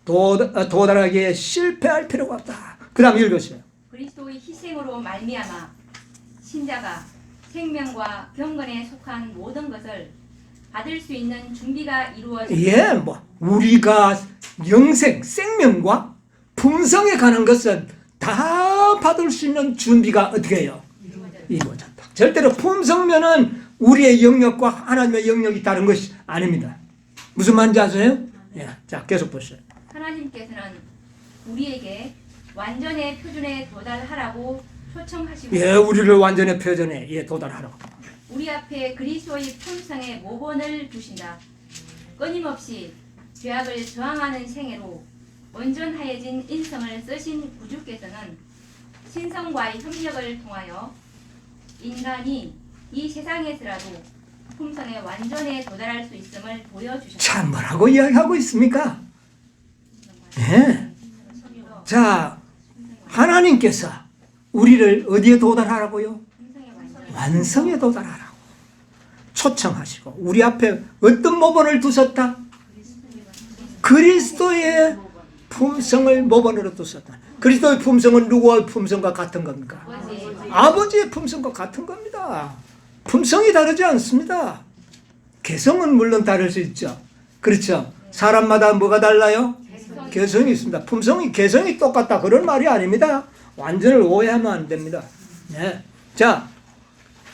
도달하기에 실패할 필요가 없다. 그 다음 읽으세요. 그리스도의 희생으로 말미암아 신자가 생명과 경건에 속한 모든 것을 받을 수 있는 준비가 이루어졌다. 예, 뭐 우리가 영생, 생명과 품성에 관한 것은 다 받을 수 있는 준비가 어떻게 해요? 이루어졌다. 절대로 품성면은 우리의 영역과 하나님의 영역이 다른 것이 아닙니다. 무슨 말인지 아세요? 예, 자 계속 보세요. 하나님께서는 우리에게 완전의 표준에 도달하라고 초청하시고 예, 우리를 완전의 표준에 도달하라고. 우리 앞에 그리스도의 품성의 모본을 두신다. 끊임없이 죄악을 저항하는 생애로 온전하여진 인성을 쓰신 구주께서는 신성과의 협력을 통하여 인간이 이 세상에서라도 품성의 완전에 도달할 수 있음을 보여주셨다. 참 뭐라고 이야기하고 있습니까? 예. 자, 하나님께서 우리를 어디에 도달하라고요? 완성에 도달하라고 초청하시고 우리 앞에 어떤 모본을 두셨다? 그리스도의 품성을 모본으로 두셨다. 그리스도의 품성은 누구의 품성과 같은 겁니까? 아버지의 품성과 같은 겁니다. 품성이 다르지 않습니다. 개성은 물론 다를 수 있죠. 그렇죠. 사람마다 뭐가 달라요? 개성이 있습니다. 품성이 개성이 똑같다 그런 말이 아닙니다. 완전을 오해하면 안 됩니다. 네. 자,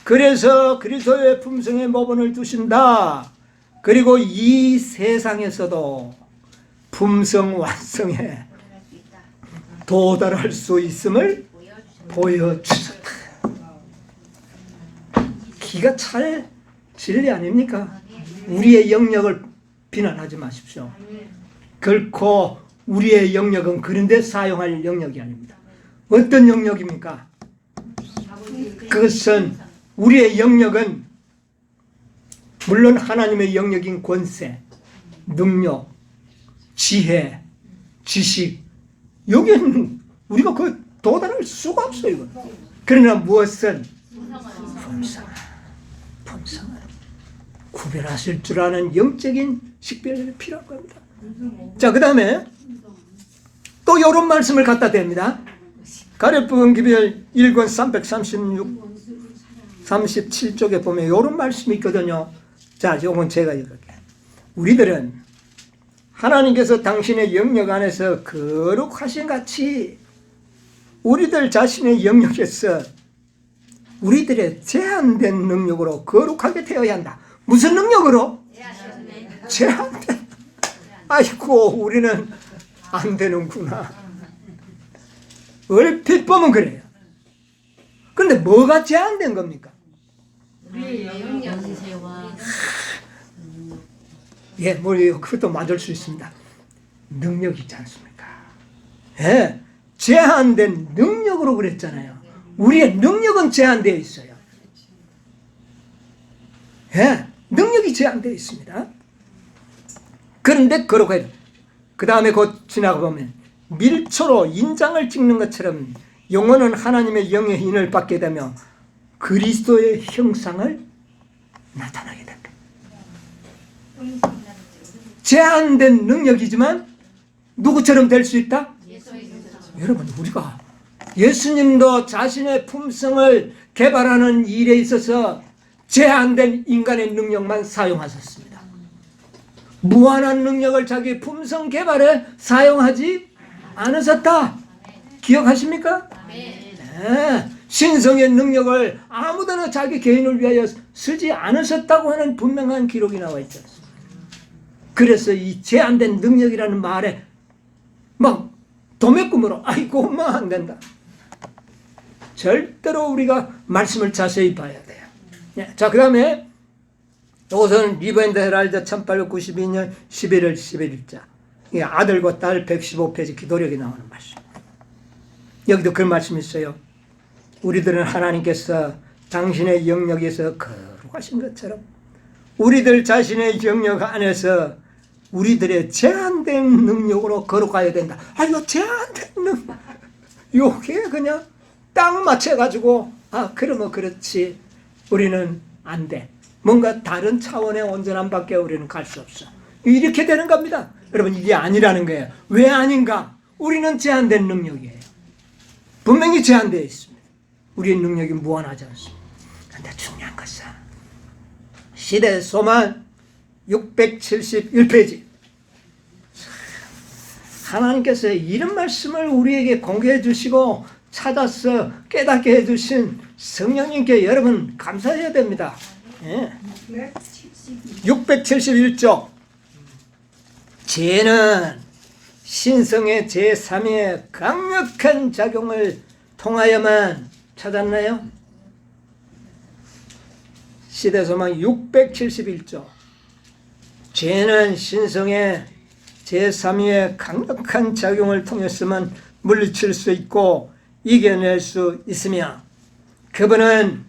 그래서 그리스도의 품성에 모본을 두신다. 그리고 이 세상에서도 품성 완성에 도달할 수 있음을 보여주셨다. 기가 찰 진리 아닙니까? 우리의 영역을 비난하지 마십시오. 결코 우리의 영역은 그런데 사용할 영역이 아닙니다. 어떤 영역입니까? 그것은 우리의 영역은 물론 하나님의 영역인 권세, 능력, 지혜, 지식 여기는 우리가 그 도달할 수가 없어요. 그러나 무엇은 품성을 구별하실 줄 아는 영적인 식별이 필요한 겁니다. 자, 그 다음에 또 이런 말씀을 갖다 댑니다. 가룟부분 기별 1권 337쪽에 보면 이런 말씀이 있거든요. 자, 이건 제가 읽을게요. 우리들은 하나님께서 당신의 영역 안에서 거룩하신 같이 우리들 자신의 영역에서 우리들의 제한된 능력으로 거룩하게 되어야 한다. 무슨 능력으로? 제한된. 아이고, 우리는 안 되는구나. 얼핏 보면 그래요. 그런데 뭐가 제한된 겁니까? 예, 뭐 그것도 맞을 수 있습니다. 능력이 있지 않습니까? 예, 제한된 능력으로 그랬잖아요. 우리의 능력은 제한되어 있어요. 예, 능력이 제한되어 있습니다. 그런데 거룩해야 돼. 그 다음에 곧 지나가 보면 밀초로 인장을 찍는 것처럼 영혼은 하나님의 영의 인을 받게 되며 그리스도의 형상을 나타나게 된다. 제한된 능력이지만 누구처럼 될 수 있다? 여러분, 우리가 예수님도 자신의 품성을 개발하는 일에 있어서 제한된 인간의 능력만 사용하셨습니다. 무한한 능력을 자기 품성 개발에 사용하지 않으셨다. 기억하십니까? 네. 신성의 능력을 아무데나 자기 개인을 위하여 쓰지 않으셨다고 하는 분명한 기록이 나와 있지 않습니까? 그래서 이 제한된 능력이라는 말에 막 도매금으로 아이고 엄마 안 된다. 절대로 우리가 말씀을 자세히 봐야 돼요. 자, 그 다음에 이것은 리버앤드 헤랄드 1892년 11월 11일자 아들과 딸 115페이지 기도력이 나오는 말씀. 여기도 그 말씀이 있어요. 우리들은 하나님께서 당신의 영역에서 거룩하신 것처럼 우리들 자신의 영역 안에서 우리들의 제한된 능력으로 거룩해야 된다. 아, 이거 제한된 능력. 요게 그냥 딱 맞춰가지고, 아, 그러면 그렇지. 우리는 안 돼. 뭔가 다른 차원의 온전함 밖에 우리는 갈 수 없어. 이렇게 되는 겁니다. 여러분, 이게 아니라는 거예요. 왜 아닌가? 우리는 제한된 능력이에요. 분명히 제한되어 있습니다. 우리의 능력이 무한하지 않습니다. 그런데 중요한 것은 시대 소망 671페이지 하나님께서 이런 말씀을 우리에게 공개해 주시고 찾아서 깨닫게 해주신 성령님께 여러분 감사해야 됩니다. 예. 671쪽 죄는 신성의 제3의 강력한 작용을 통하여만 찾았나요? 시대소망 671쪽 죄는 신성의 제3위의 강력한 작용을 통해서만 물리칠 수 있고 이겨낼 수 있으며 그분은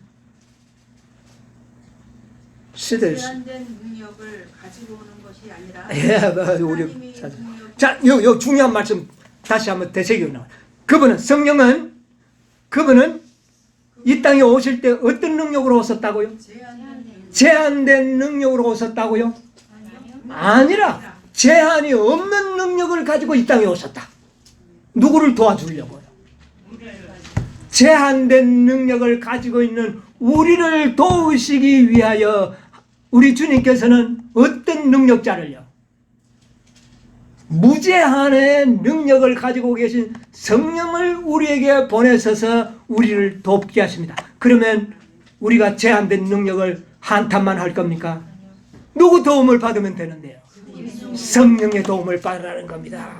제한된 능력을 가지고 오는 것이 아니라 우리 자, 요 중요한 말씀 다시 한번 되새겨 나와. 그분은 성령은 그분은 이 땅에 오실 때 어떤 능력으로 오셨다고요? 제한된 능력으로 오셨다고요? 아니라 제한이 없는 능력을 가지고 이 땅에 오셨다. 누구를 도와주려고요? 제한된 능력을 가지고 있는 우리를 도우시기 위하여 우리 주님께서는 어떤 능력자를요? 무제한의 능력을 가지고 계신 성령을 우리에게 보내셔서 우리를 돕게 하십니다. 그러면 우리가 제한된 능력을 한탄만 할 겁니까? 누구 도움을 받으면 되는데요? 성령의 도움을 받으라는 겁니다.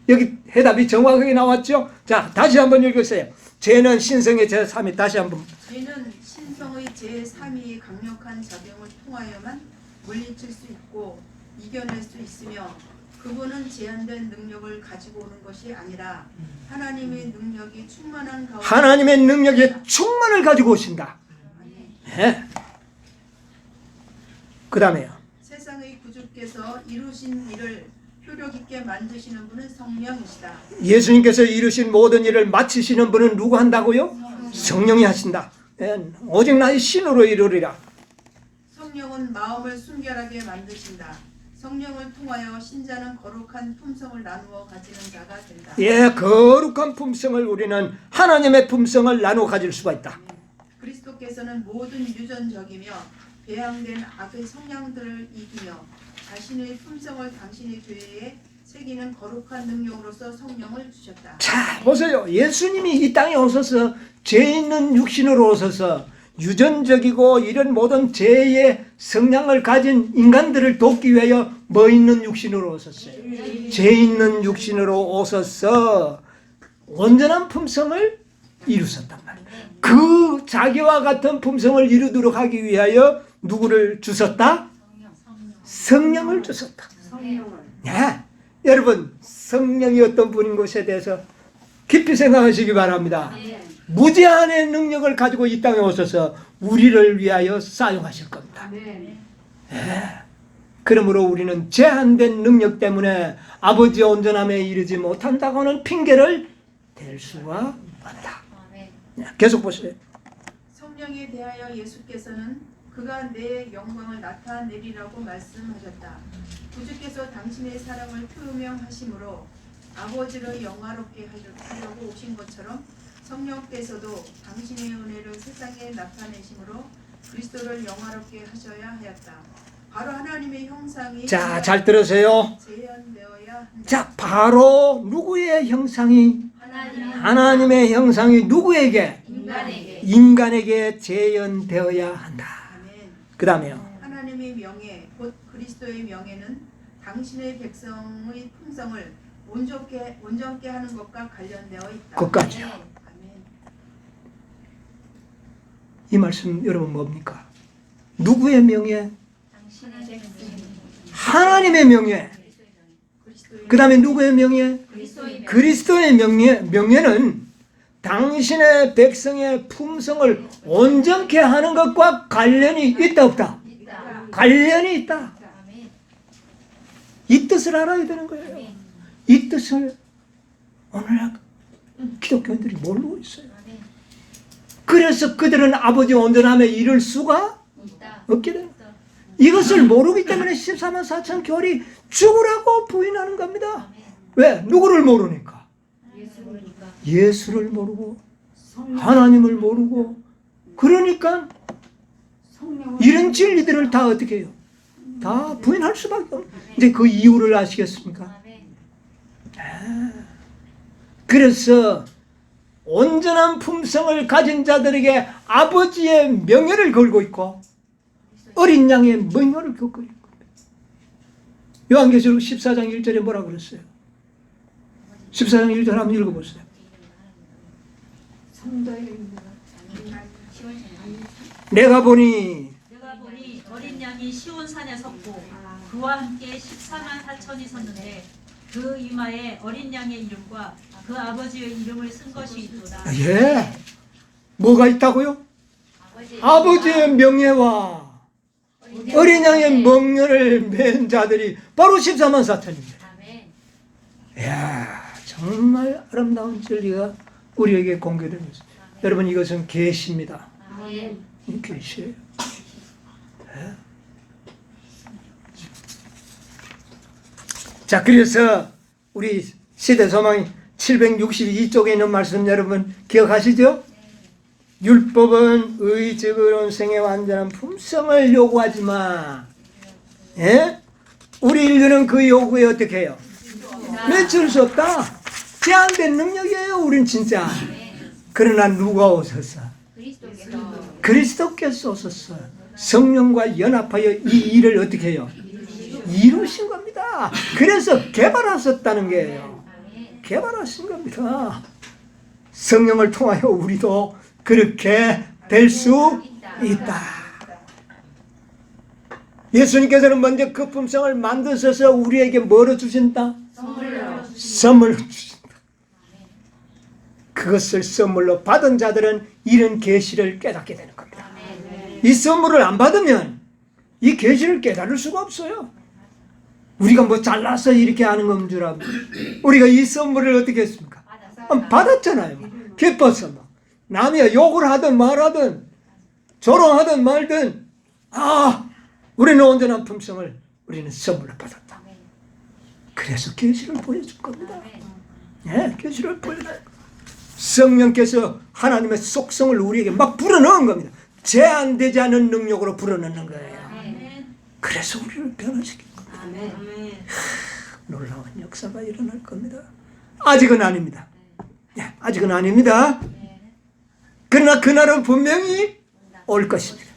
여기 해답이 정확하게 나왔죠? 자, 다시 한번 읽으세요. 죄는 신성의 제3위 다시 한번. 죄는 신성의 제3위의 강력한 작용을 통하여만 물리칠 수 있고 이겨낼 수 있으며 그분은 제한된 능력을 가지고 오는 것이 아니라 하나님의 능력이 충만한 가운데 하나님의 능력의 충만을 가지고 오신다. 네. 그 다음에요. 세상의 구주께서 이루신 일을 효력 있게 만드시는 분은 성령이시다. 예수님께서 이루신 모든 일을 마치시는 분은 누구 한다고요? 성령이 하신다. 예, 오직 나의 신으로 이루리라. 성령은 마음을 순결하게 만드신다. 성령을 통하여 신자는 거룩한 품성을 나누어 가지는 자가 된다. 예, 거룩한 품성을 우리는 하나님의 품성을 나누어 가질 수가 있다. 그리스도께서는 모든 유전적이며 배양된 악의 성향들을 이기며 자신의 품성을 당신의 교회에 새기는 거룩한 능력으로서 성령을 주셨다. 자, 보세요. 예수님이 이 땅에 오셔서 죄 있는 육신으로 오셔서 유전적이고 이런 모든 죄의 성향을 가진 인간들을 돕기 위하여 뭐 있는 육신으로 오셨어요? 죄 있는 육신으로 오셔서 온전한 품성을 이루셨단 말이에요. 그 자기와 같은 품성을 이루도록 하기 위하여 누구를 주셨다? 성령을 주셨다. 네. 여러분, 성령이 어떤 분인 것에 대해서 깊이 생각하시기 바랍니다. 무제한의 능력을 가지고 이 땅에 오셔서 우리를 위하여 사용하실 겁니다. 네. 그러므로 우리는 제한된 능력 때문에 아버지의 온전함에 이르지 못한다고는 핑계를 댈 수가 없다. 네. 계속 보세요. 성령에 대하여 예수께서는 그가 내 영광을 나타내리라고 말씀하셨다. 구주께서 당신의 사랑을 표명하심으로 아버지를 영화롭게 하려고 오신 것처럼 성령께서도 당신의 은혜를 세상에 나타내심으로 그리스도를 영화롭게 하셔야 하였다. 바로 하나님의 형상이 자, 잘 들으세요. 재현되어야 한다. 자, 바로 누구의 형상이? 하나님의 형상이 누구에게? 인간에게 재현되어야 한다. 아멘. 그 다음에요. 하나님의 명예 곧 그리스도의 명예는 당신의 백성의 품성을 온전케 하는 것과 관련되어 있다. 그것까지요. 아멘. 이 말씀 여러분 뭡니까? 누구의 명예? 하나님의 명예. 그리스도의 그 다음에 누구의 명예? 그리스도의 명예는 당신의 백성의 품성을 온전케 하는 것과 관련이 있다 없다? 관련이 있다. 이 뜻을 알아야 되는 거예요. 이 뜻을 오늘날 기독교인들이 모르고 있어요. 그래서 그들은 아버지 온전함에 이를 수가 없게 되는 거예요. 이것을 모르기 때문에 14만 4천 교리 죽으라고 부인하는 겁니다. 왜? 누구를 모르니까? 예수를 모르고 하나님을 모르고 그러니까 이런 진리들을 다 어떻게 해요? 다 부인할 수밖에 없어요. 이제 그 이유를 아시겠습니까? 그래서 온전한 품성을 가진 자들에게 아버지의 명예를 걸고 있고 어린 양의 명예를 겪고 있는 겁니다. 요한계시록 14장 1절에 뭐라 그랬어요? 14장 1절 한번 읽어보세요. 내가 보니 어린 양이 시온산에 섰고 그와 함께 14만 4천이 섰는데 그 이마에 어린 양의 이름과 그 아버지의 이름을 쓴 것이 있도다. 예. 뭐가 있다고요? 아버지의 명예와 어린 양의 명예를 맨 자들이 바로 14만 4천입니다. 이야, 정말 아름다운 진리가 우리에게 공개되고 있습니다. 여러분, 이것은 계시입니다. 계시예요. 네. 자, 그래서 우리 시대소망 762쪽에 있는 말씀 여러분 기억하시죠? 율법은 의적으로운 생의 완전한 품성을 요구하지만, 예? 우리 인류는 그 요구에 어떻게 해요? 맺을 수 없다. 제한된 능력이에요, 우린 진짜. 그러나 누가 오셔서? 그리스도께서 오셔서 성령과 연합하여 이 일을 어떻게 해요? 이루신 겁니다. 그래서 개발하셨다는 거예요. 개발하신 겁니다. 성령을 통하여 우리도 그렇게 될 수 있다. 예수님께서는 먼저 그 품성을 만드셔서 우리에게 뭐로 주신다? 선물로 주신다. 그것을 선물로 받은 자들은 이런 계시를 깨닫게 되는 겁니다. 이 선물을 안 받으면 이 계시를 깨달을 수가 없어요. 우리가 뭐 잘나서 이렇게 하는 건 줄 알고 우리가 이 선물을 어떻게 했습니까? 받았잖아요. 기뻐서 막 남이 욕을 하든 말하든 조롱하든 말든 우리는 온전한 품성을 우리는 선물로 받았다. 그래서 계시를 보여줄 겁니다. 예, 계시를 보여줄 겁니다. 성령께서 하나님의 속성을 우리에게 막 불어넣은 겁니다. 제한되지 않은 능력으로 불어넣는 거예요. 그래서 우리를 변화시킨 겁니다. 놀라운 역사가 일어날 겁니다. 아직은 아닙니다. 예, 아직은 아닙니다. 그러나 그날은 분명히 올 것입니다.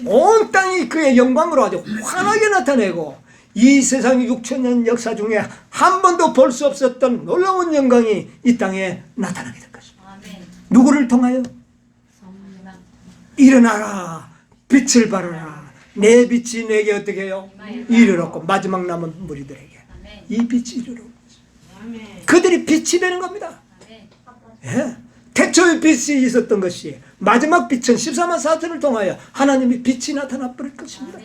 온 땅이 그의 영광으로 아주 환하게 나타내고 이 세상 6천년 역사 중에 한 번도 볼 수 없었던 놀라운 영광이 이 땅에 나타나게 될 것입니다. 누구를 통하여? 일어나라, 빛을 발하라. 내 빛이 내게 어떻게 해요? 이르렀고 마지막 남은 무리들에게 이 빛이 이르렀고 그들이 빛이 되는 겁니다. 예. 태초의 빛이 있었던 것이 마지막 빛은 14만 4천을 통하여 하나님의 빛이 나타나 버릴 것입니다.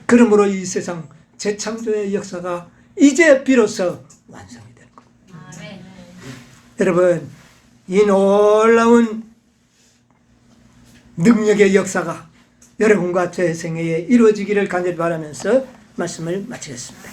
그러므로 이 세상 재창조의 역사가 이제 비로소 완성이 되는 겁니다. 여러분, 이 놀라운 능력의 역사가 여러분과 제 생애에 이루어지기를 간절히 바라면서 말씀을 마치겠습니다.